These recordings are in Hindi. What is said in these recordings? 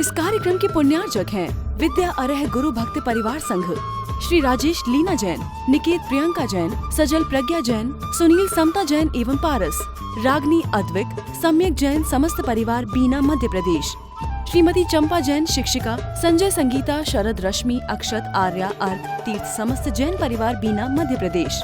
इस कार्यक्रम के पुण्यार्चक हैं विद्या अरह गुरु भक्त परिवार संघ, श्री राजेश लीना जैन, निकेत प्रियंका जैन, सजल प्रज्ञा जैन, सुनील समता जैन एवं पारस, रागनी अद्विक, सम्यक जैन समस्त परिवार बीना मध्य प्रदेश, श्रीमती चंपा जैन शिक्षिका, संजय संगीता, शरद रश्मि, अक्षत, आर्या, अर्थ, तीर्थ समस्त जैन परिवार बीना मध्य प्रदेश,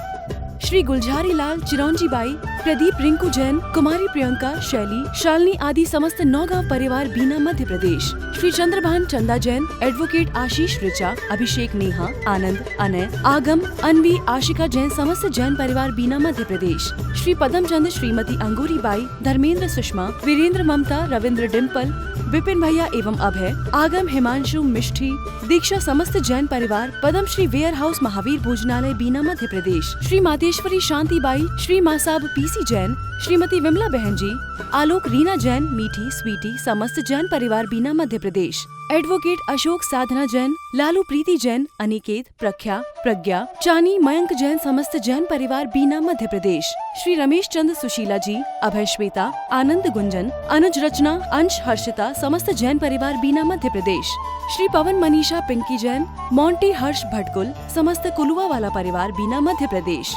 श्री गुलझारी लाल, चिरौंजी बाई, प्रदीप, रिंकू जैन, कुमारी प्रियंका, शैली, शालिनी आदि समस्त नौगांव परिवार बीना मध्य प्रदेश, श्री चंद्रभान चंदा जैन, एडवोकेट आशीष ऋचा, अभिषेक, नेहा, आनंद, अनय, आगम, अनवी, आशिका जैन समस्त जैन परिवार बीना मध्य प्रदेश, श्री पदम चंद, श्रीमती अंगूरी बाई, धर्मेंद्र, सुषमा, वीरेंद्र, ममता, रविंद्र, डिम्पल, विपिन भैया एवं अभय, आगम, हिमांशु, मिष्ठी, दीक्षा समस्त जैन परिवार, पदम श्री वेयर हाउस महावीर भोजनालय बीना मध्य प्रदेश, श्री मातेश्वरी शांति by, Shri Masab PC Jain, Shrimati Vimla बहन जी, आलोक, रीना जैन, मीठी, स्वीटी समस्त जैन परिवार बीना मध्य प्रदेश, एडवोकेट अशोक, साधना जैन, लालू, प्रीति जैन, अनिकेत, प्रख्या, प्रज्ञा, चानी, मयंक जैन समस्त जैन परिवार बीना मध्य प्रदेश, श्री रमेश चंद, सुशीला जी, अभय, श्वेता, आनंद, गुंजन, अनुज, रचना, अंश, हर्षिता समस्त जैन परिवार बीना मध्य प्रदेश, श्री पवन, मनीषा, पिंकी जैन, मोंटी, हर्ष, भटकुल समस्त कुलुआ वाला परिवार बीना मध्य प्रदेश।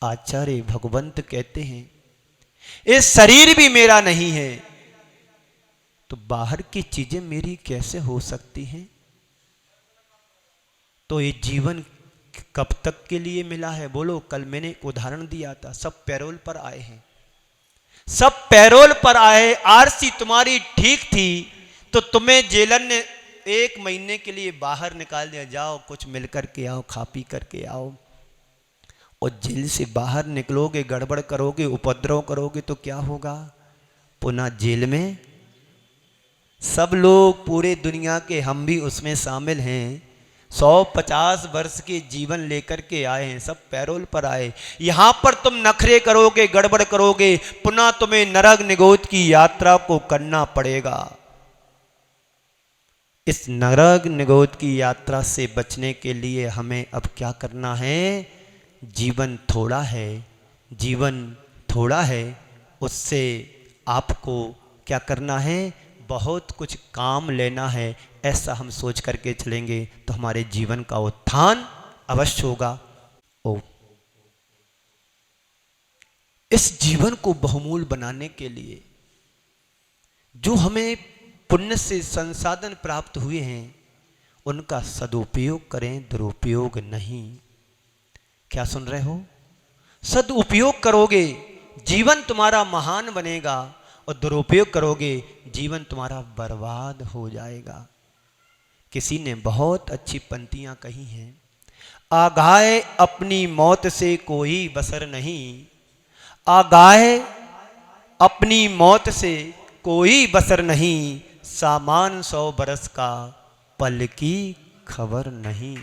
आचार्य भगवंत कहते हैं ये शरीर भी मेरा नहीं है तो बाहर की चीजें मेरी कैसे हो सकती हैं। तो ये जीवन कब तक के लिए मिला है बोलो। कल मैंने एक उदाहरण दिया था, सब पैरोल पर आए हैं, सब पैरोल पर आए। आरसी तुम्हारी ठीक थी तो तुम्हें जेलर ने 1 महीने के लिए बाहर निकाल दिया, जाओ कुछ मिल करके आओ, खा पी करके आओ। और जेल से बाहर निकलोगे, गड़बड़ करोगे, उपद्रव करोगे तो क्या होगा, पुनः जेल में। सब लोग पूरे दुनिया के, हम भी उसमें शामिल हैं, 150 वर्ष के जीवन लेकर के आए हैं, सब पैरोल पर आए। यहां पर तुम नखरे करोगे, गड़बड़ करोगे, पुनः तुम्हें नरक निगोद की यात्रा को करना पड़ेगा। इस नरक निगोद की यात्रा से बचने के लिए हमें अब क्या करना है। जीवन थोड़ा है, जीवन थोड़ा है, उससे आपको क्या करना है, बहुत कुछ काम लेना है। ऐसा हम सोच करके चलेंगे तो हमारे जीवन का उत्थान अवश्य होगा। ओ इस जीवन को बहुमूल्य बनाने के लिए जो हमें पुण्य से संसाधन प्राप्त हुए हैं उनका सदुपयोग करें, दुरुपयोग नहीं। क्या सुन रहे हो? सदुपयोग करोगे जीवन तुम्हारा महान बनेगा, और दुरुपयोग करोगे जीवन तुम्हारा बर्बाद हो जाएगा। किसी ने बहुत अच्छी पंक्तियां कही हैं, आगाए अपनी मौत से कोई बसर नहीं, आगाए अपनी मौत से कोई बसर नहीं, सामान 100 बरस का पल की खबर नहीं।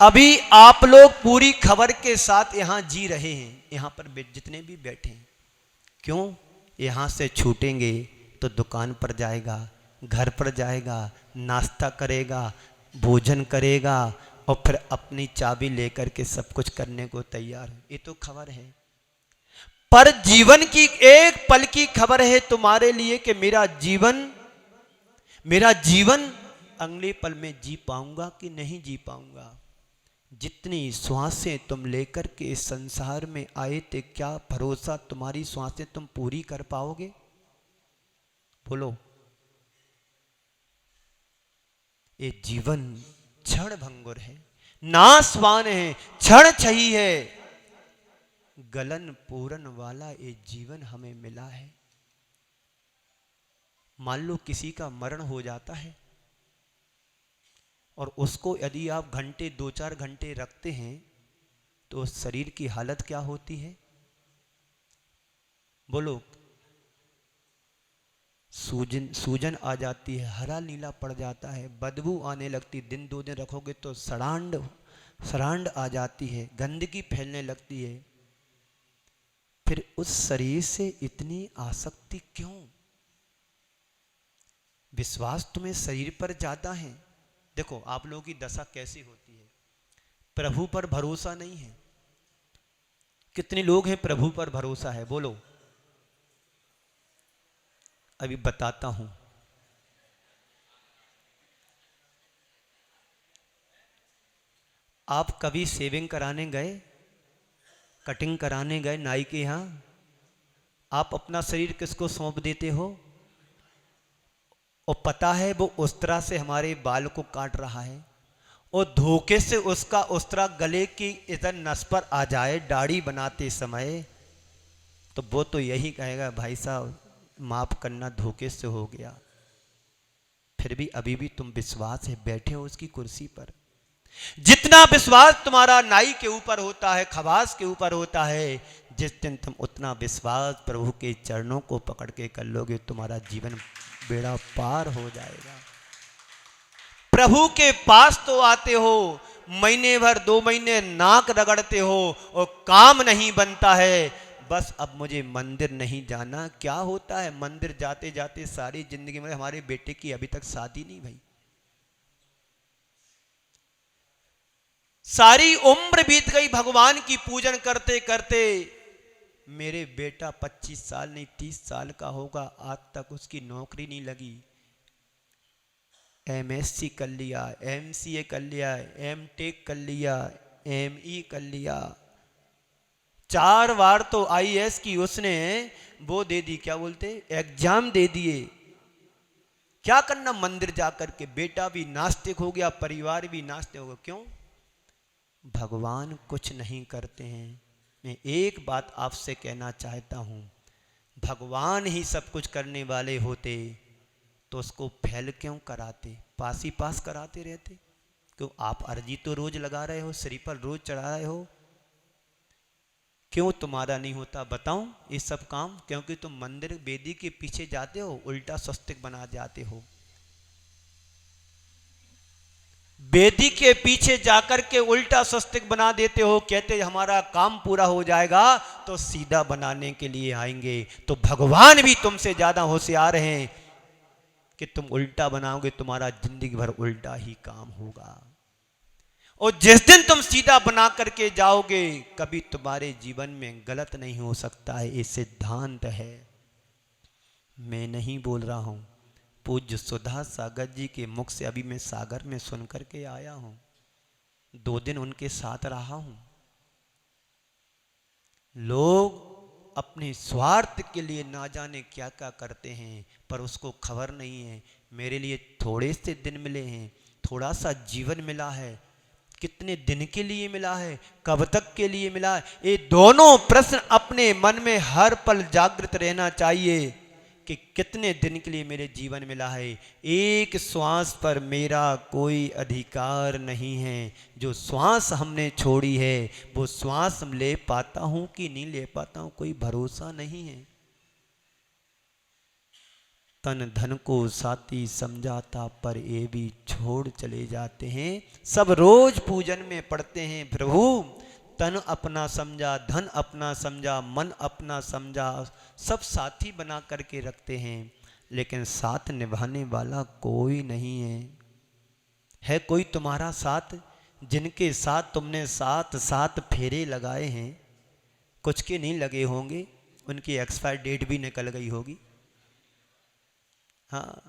अभी आप लोग पूरी खबर के साथ यहां जी रहे हैं, यहां पर जितने भी बैठे हैं। क्यों? यहां से छूटेंगे तो दुकान पर जाएगा, घर पर जाएगा, नाश्ता करेगा, भोजन करेगा, और फिर अपनी चाबी लेकर के सब कुछ करने को तैयार है। ये तो खबर है, पर जीवन की एक पल की खबर है तुम्हारे लिए कि मेरा जीवन अगले पल में जी पाऊंगा कि नहीं जी पाऊंगा। जितनी श्वासें तुम लेकर के इस संसार में आए थे, क्या भरोसा तुम्हारी श्वासें तुम पूरी कर पाओगे? बोलो। ये जीवन क्षण भंगुर है, नासवान है, क्षण छही है, गलन पूरन वाला ये जीवन हमें मिला है। मान लो किसी का मरण हो जाता है और उसको यदि आप 2-4 घंटे रखते हैं तो उस शरीर की हालत क्या होती है? बोलो। सूजन आ जाती है, हरा नीला पड़ जाता है, बदबू आने लगती, दिन 2 दिन रखोगे तो सड़ांड आ जाती है, गंदगी फैलने लगती है। फिर उस शरीर से इतनी आसक्ति क्यों? विश्वास तुम्हें शरीर पर ज्यादा है। देखो आप लोगों की दशा कैसी होती है, प्रभु पर भरोसा नहीं है। कितने लोग हैं प्रभु पर भरोसा है? बोलो। अभी बताता हूं। आप कभी शेविंग कराने गए, कटिंग कराने गए नाई के यहाँ? आप अपना शरीर किसको सौंप देते हो? और पता है वो उस तरह से हमारे बाल को काट रहा है, और धोखे से उसका उस तरह गले की इधर नस पर आ जाए दाढ़ी बनाते समय, तो वो तो यही कहेगा भाई साहब माफ करना, धोखे से हो गया। फिर भी अभी भी तुम विश्वास है बैठे हो उसकी कुर्सी पर। जितना विश्वास तुम्हारा नाई के ऊपर होता है, खवास के ऊपर होता है, जिस दिन तुम उतना विश्वास प्रभु के चरणों को पकड़ के कर लोगे, तुम्हारा जीवन बेड़ा पार हो जाएगा। प्रभु के पास तो आते हो, महीने भर 2 महीने नाक रगड़ते हो और काम नहीं बनता है, बस अब मुझे मंदिर नहीं जाना। क्या होता है मंदिर जाते जाते सारी जिंदगी में? हमारे बेटे की अभी तक शादी नहीं भई, सारी उम्र बीत गई भगवान की पूजन करते करते। मेरे बेटा 25 साल नहीं 30 साल का होगा, आज तक उसकी नौकरी नहीं लगी। MSc कर लिया, MCA कर लिया, MTech कर लिया, ME कर लिया, 4 बार तो IAS की उसने वो दे दी, क्या बोलते, एग्जाम दे दिए। क्या करना मंदिर जाकर के? बेटा भी नास्तिक हो गया, परिवार भी नास्तिक हो गया। क्यों? भगवान कुछ नहीं करते हैं। मैं एक बात आपसे कहना चाहता हूं, भगवान ही सब कुछ करने वाले होते तो उसको फेल क्यों कराते, पास ही पास कराते रहते? क्यों? आप अर्जी तो रोज लगा रहे हो, श्री पर रोज चढ़ा रहे हो, क्यों तुम्हारा नहीं होता? बताऊं ये सब काम? क्योंकि तुम मंदिर वेदी के पीछे जाते हो, उल्टा स्वस्तिक बना जाते हो। वेदी के पीछे जाकर के उल्टा स्वस्तिक बना देते हो, कहते हमारा काम पूरा हो जाएगा तो सीधा बनाने के लिए आएंगे। तो भगवान भी तुमसे ज्यादा होशियार हैं कि तुम उल्टा बनाओगे, तुम्हारा जिंदगी भर उल्टा ही काम होगा। और जिस दिन तुम सीधा बना करके जाओगे, कभी तुम्हारे जीवन में गलत नहीं हो सकता है। ये सिद्धांत है, मैं नहीं बोल रहा हूं। पूज्य सुधा सागर जी के मुख से अभी मैं सागर में सुन करके आया हूं, 2 दिन उनके साथ रहा हूं। लोग अपने स्वार्थ के लिए ना जाने क्या क्या करते हैं, पर उसको खबर नहीं है। मेरे लिए थोड़े से दिन मिले हैं, थोड़ा सा जीवन मिला है, कितने दिन के लिए मिला है, कब तक के लिए मिला है, ये दोनों प्रश्न अपने मन में हर पल जागृत रहना चाहिए कि कितने दिन के लिए मेरे जीवन मिला है। एक श्वास पर मेरा कोई अधिकार नहीं है। जो श्वास हमने छोड़ी है वो श्वास ले पाता हूं कि नहीं ले पाता हूं, कोई भरोसा नहीं है। तन धन को साथी समझाता पर ये भी छोड़ चले जाते हैं। सब रोज पूजन में पढ़ते हैं, प्रभु तन अपना समझा, धन अपना समझा, मन अपना समझा, सब साथी बना करके रखते हैं, लेकिन साथ निभाने वाला कोई नहीं है। है कोई तुम्हारा साथ? जिनके साथ तुमने 7 फेरे लगाए हैं, कुछ के नहीं लगे होंगे, उनकी एक्सपायर डेट भी निकल गई होगी। हाँ,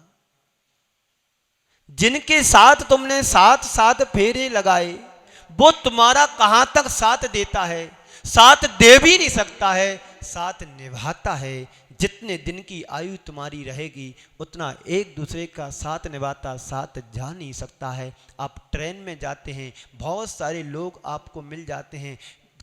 जिनके साथ तुमने 7 फेरे लगाए, वो तुम्हारा कहां तक साथ देता है? साथ दे भी नहीं सकता है, साथ निभाता है। जितने दिन की आयु तुम्हारी रहेगी उतना एक दूसरे का साथ निभाता, साथ जा नहीं सकता है। आप ट्रेन में जाते हैं, बहुत सारे लोग आपको मिल जाते हैं,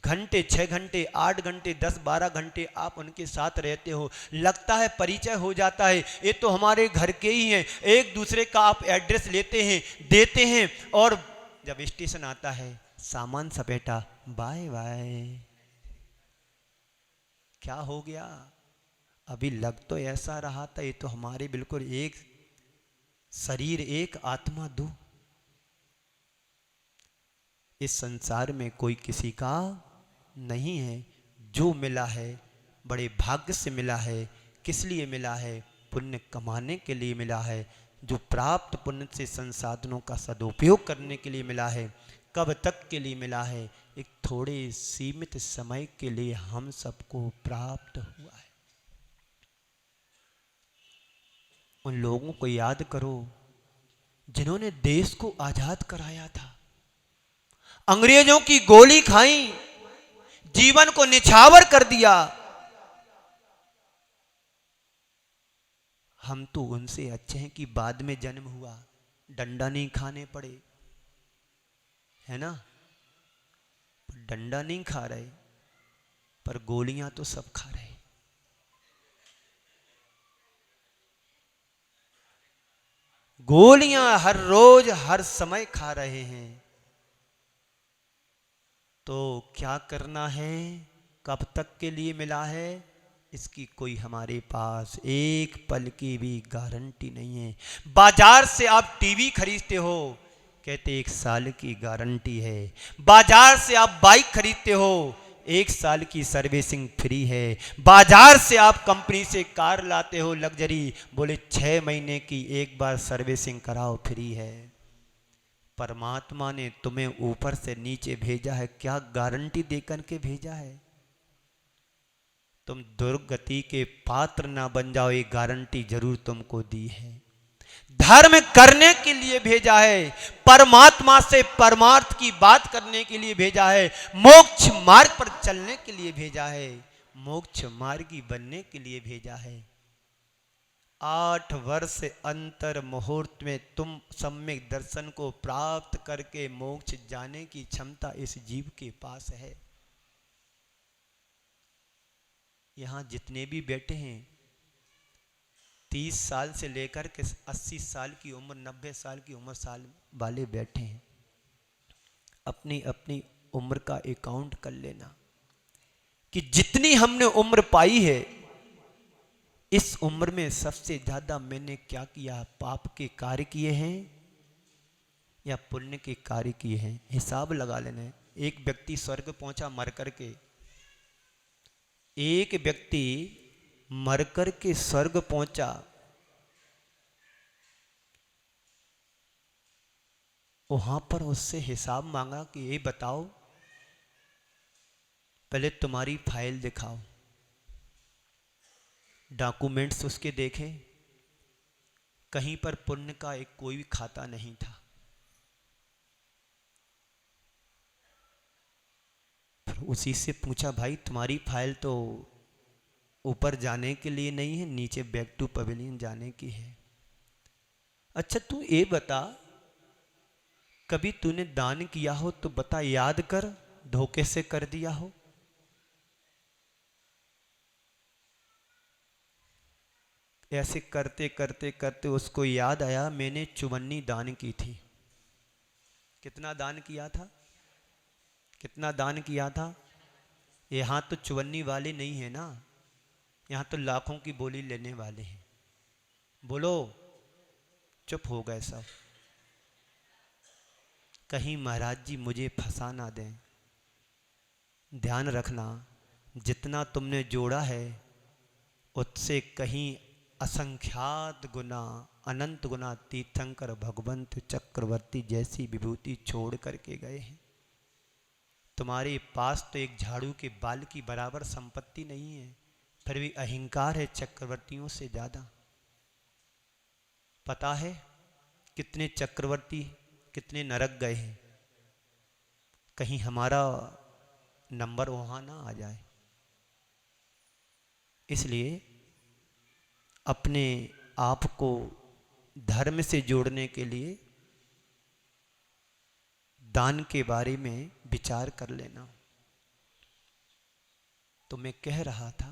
घंटे 6 घंटे 8 घंटे 10-12 घंटे आप उनके साथ रहते हो, लगता है परिचय हो जाता है, ये तो हमारे घर के ही हैं। एक दूसरे का आप एड्रेस लेते हैं, देते हैं, और जब स्टेशन आता है सामान सपेटा, बाय बाय। क्या हो गया? अभी लग तो ऐसा रहा था ये तो हमारे बिल्कुल एक शरीर एक आत्मा दो। इस संसार में कोई किसी का नहीं है। जो मिला है बड़े भाग्य से मिला है। किस लिए मिला है? पुण्य कमाने के लिए मिला है। जो प्राप्त पुण्य से संसाधनों का सदुपयोग करने के लिए मिला है। कब तक के लिए मिला है? एक थोड़े सीमित समय के लिए हम सबको प्राप्त हुआ है। उन लोगों को याद करो जिन्होंने देश को आजाद कराया था। अंग्रेजों की गोली खाई, जीवन को निछावर कर दिया। हम तो उनसे अच्छे हैं कि बाद में जन्म हुआ, डंडा नहीं खाने पड़े, है ना। डंडा नहीं खा रहे पर गोलियां तो सब खा रहे। गोलियां हर रोज हर समय खा रहे हैं। तो क्या करना है, कब तक के लिए मिला है, इसकी कोई हमारे पास एक पल की भी गारंटी नहीं है। बाजार से आप टीवी खरीदते हो, कहते 1 साल की गारंटी है। बाजार से आप बाइक खरीदते हो, 1 साल की सर्विसिंग फ्री है। बाजार से आप कंपनी से कार लाते हो लग्जरी, बोले 6 महीने की एक बार सर्विसिंग कराओ, फ्री है। परमात्मा ने तुम्हें ऊपर से नीचे भेजा है, क्या गारंटी देकर के भेजा है। तुम दुर्गति के पात्र ना बन जाओ, ये गारंटी जरूर तुमको दी है। धर्म करने के लिए भेजा है, परमात्मा से परमार्थ की बात करने के लिए भेजा है, मोक्ष मार्ग पर चलने के लिए भेजा है, मोक्ष मार्गी बनने के लिए भेजा है। 8 वर्ष अंतर मुहूर्त में तुम सम्यक दर्शन को प्राप्त करके मोक्ष जाने की क्षमता इस जीव के पास है। यहां जितने भी बैठे हैं, 30 साल से लेकर के 80 साल की उम्र, 90 साल की उम्र साल वाले बैठे हैं। अपनी अपनी उम्र का अकाउंट कर लेना कि जितनी हमने उम्र पाई है, इस उम्र में सबसे ज्यादा मैंने क्या किया, पाप के कार्य किए हैं या पुण्य के कार्य किए हैं। हिसाब लगा लेना है। एक व्यक्ति स्वर्ग पहुंचा मर करके, एक व्यक्ति मरकर के स्वर्ग पहुंचा, वहां पर उससे हिसाब मांगा कि ये बताओ, पहले तुम्हारी फाइल दिखाओ। डॉक्यूमेंट्स उसके देखे, कहीं पर पुण्य का एक कोई भी खाता नहीं था। उसी से पूछा, भाई तुम्हारी फाइल तो ऊपर जाने के लिए नहीं है, नीचे बैक टू पवेलियन जाने की है। अच्छा तू ये बता, कभी तूने दान किया हो तो बता, याद कर, धोखे से कर दिया हो। ऐसे करते करते करते उसको याद आया, मैंने 54 दान की थी। कितना दान किया था, कितना दान किया था। यहाँ तो 54 वाले नहीं है ना, यहाँ तो लाखों की बोली लेने वाले हैं। बोलो, चुप हो गए सब। कहीं महाराज जी मुझे फंसा ना दें। ध्यान रखना, जितना तुमने जोड़ा है उससे कहीं असंख्यात गुना, अनंत गुना तीर्थंकर भगवंत चक्रवर्ती जैसी विभूति छोड़ करके गए हैं। तुम्हारे पास तो एक झाड़ू के बाल की बराबर संपत्ति नहीं है, फिर भी अहंकार है चक्रवर्तियों से ज्यादा। पता है कितने चक्रवर्ती, कितने नरक गए हैं, कहीं हमारा नंबर वहां ना आ जाए। इसलिए अपने आप को धर्म से जोड़ने के लिए दान के बारे में विचार कर लेना। तो मैं कह रहा था,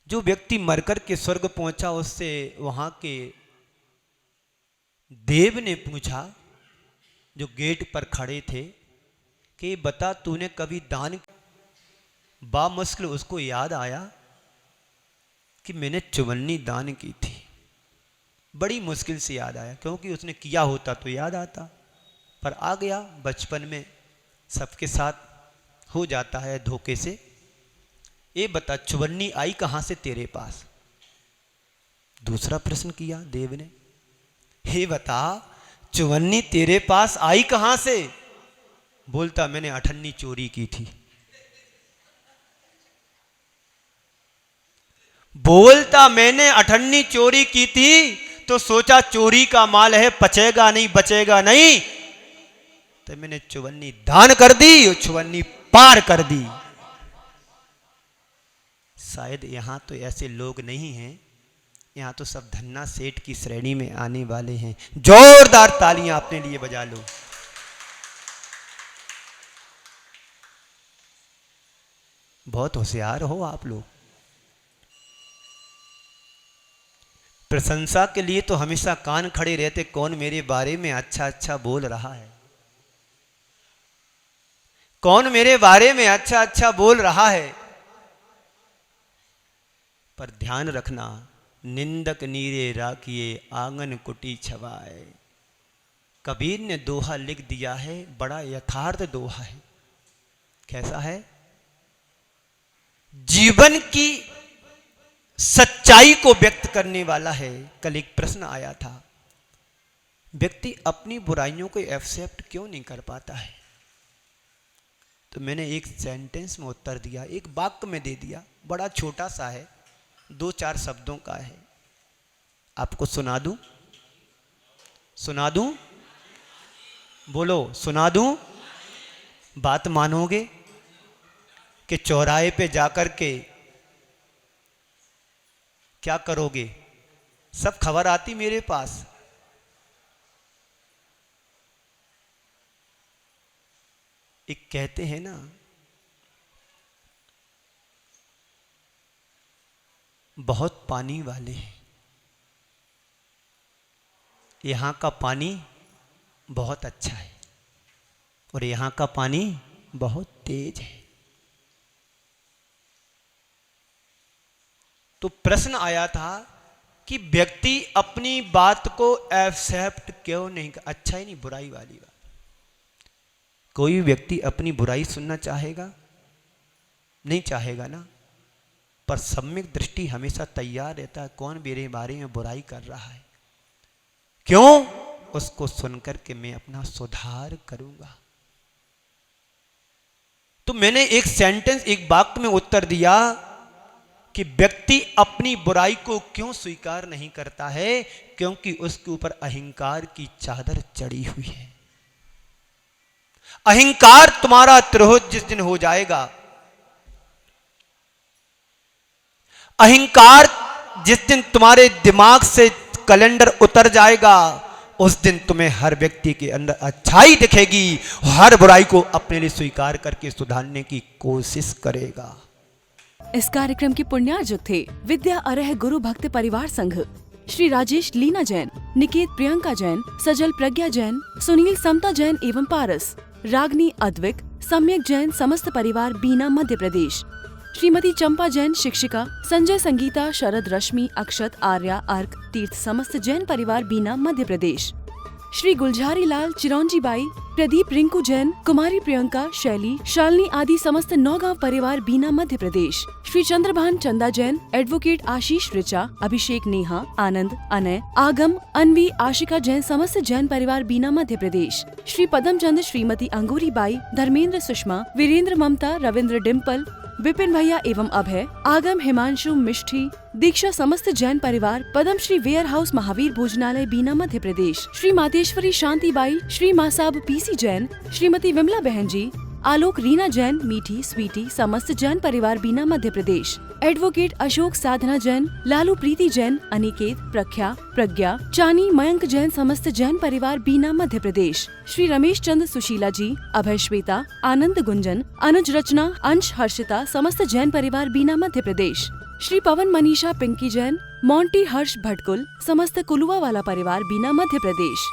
जो व्यक्ति मरकर के स्वर्ग पहुंचा, उससे वहां के देव ने पूछा, जो गेट पर खड़े थे, कि बता तूने कभी दान। बामुश्किल उसको याद आया कि मैंने 54 दान की थी। बड़ी मुश्किल से याद आया, क्योंकि उसने किया होता तो याद आता, पर आ गया बचपन में, सबके साथ हो जाता है धोखे से। ये बता 54 आई कहां से तेरे पास। दूसरा प्रश्न किया देव ने, हे बता 54 तेरे पास आई कहां से। बोलता मैंने 58 चोरी की थी। बोलता मैंने 58 चोरी की थी, तो सोचा चोरी का माल है, पचेगा नहीं, बचेगा नहीं, तो मैंने चुवन्नी दान कर दी और चुवन्नी पार कर दी। शायद यहां तो ऐसे लोग नहीं हैं, यहां तो सब धन्ना सेठ की श्रेणी में आने वाले हैं। जोरदार तालियां अपने लिए बजा लो। बहुत होशियार हो आप लोग। प्रशंसा के लिए तो हमेशा कान खड़े रहते, कौन मेरे बारे में अच्छा अच्छा बोल रहा है, कौन मेरे बारे में अच्छा अच्छा बोल रहा है। पर ध्यान रखना, निंदक नीरे राखिए आंगन कुटी छवाए। कबीर ने दोहा लिख दिया है, बड़ा यथार्थ दोहा है। कैसा है? जीवन की सच्चाई को व्यक्त करने वाला है। कल एक प्रश्न आया था, व्यक्ति अपनी बुराइयों को एक्सेप्ट क्यों नहीं कर पाता है? तो मैंने एक सेंटेंस में उत्तर दिया, एक वाक्य में दे दिया, बड़ा छोटा सा है, 2-4 शब्दों का है। आपको सुना दूं? सुना दूं? बोलो, सुना दूं? बात मानोगे कि चौराहे पे जाकर के क्या करोगे? सब खबर आती मेरे पास। एक कहते हैं ना, बहुत पानी वाले हैं, यहां का पानी बहुत अच्छा है और यहां का पानी बहुत तेज है। तो प्रश्न आया था कि व्यक्ति अपनी बात को एक्सेप्ट क्यों नहीं कर, अच्छा ही नहीं, बुराई वाली बात। कोई व्यक्ति अपनी बुराई सुनना चाहेगा? नहीं चाहेगा ना। पर सम्यक दृष्टि हमेशा तैयार रहता है, कौन मेरे बारे में बुराई कर रहा है, क्यों? उसको सुनकर के मैं अपना सुधार करूंगा। तो मैंने एक सेंटेंस, एक वाक्य में उत्तर दिया कि व्यक्ति अपनी बुराई को क्यों स्वीकार नहीं करता है? क्योंकि उसके ऊपर अहंकार की चादर चढ़ी हुई है। अहंकार तुम्हारा तिरोहित जिस दिन हो जाएगा, अहंकार जिस दिन तुम्हारे दिमाग से कैलेंडर उतर जाएगा, उस दिन तुम्हें हर व्यक्ति के अंदर अच्छाई दिखेगी, हर बुराई को अपने लिए स्वीकार करके सुधारने की कोशिश करेगा। इस कार्यक्रम के पुण्यार्जक थे विद्या अरह गुरु भक्त परिवार संघ, श्री राजेश लीना जैन, निकेत प्रियंका जैन, सजल प्रज्ञा जैन, सुनील समता जैन एवं पारस, रागनी अद्विक, सम्यक जैन समस्त परिवार बीना मध्य प्रदेश, श्रीमती चंपा जैन शिक्षिका, संजय संगीता, शरद रश्मि, अक्षत, आर्या, अर्क, तीर्थ समस्त जैन परिवार बीना मध्य प्रदेश, श्री गुलझारी लाल, चिरौंजी बाई, प्रदीप, रिंकू जैन, कुमारी प्रियंका, शैली, शालिनी आदि समस्त नौगांव परिवार बीना मध्य प्रदेश, श्री चंद्रभान चंदा जैन, एडवोकेट आशीष ऋचा, अभिषेक, नेहा, आनंद, अनय, आगम, अनवी, आशिका जैन समस्त जैन परिवार बीना मध्य प्रदेश, श्री पदम चंद, श्रीमती अंगूरी बाई, धर्मेंद्र, सुषमा, वीरेंद्र, ममता, रविंद्र, डिम्पल, विपिन भैया एवं अभय, आगम, हिमांशु, मिष्ठी, दीक्षा समस्त जैन परिवार, पदम श्री वेयर हाउस महावीर भोजनालय बीना मध्य प्रदेश, श्री मातेश्वरी शांति by, Shri Masab PC Jain, Shrimati Vimla बहन जी, आलोक, रीना जैन, मीठी, स्वीटी समस्त जैन परिवार बीना मध्य प्रदेश, एडवोकेट अशोक, साधना जैन, लालू, प्रीति जैन, अनिकेत, प्रख्या, प्रज्ञा, चानी, मयंक जैन समस्त जैन परिवार बीना मध्य प्रदेश, श्री रमेश चंद, सुशीला जी, अभय, श्वेता, आनंद, गुंजन, अनुज, रचना, अंश, हर्षिता समस्त जैन परिवार बीना मध्य प्रदेश, श्री पवन, मनीषा, पिंकी जैन, मोंटी, हर्ष, भटकुल समस्त कुलुआ वाला परिवार बीना मध्य प्रदेश।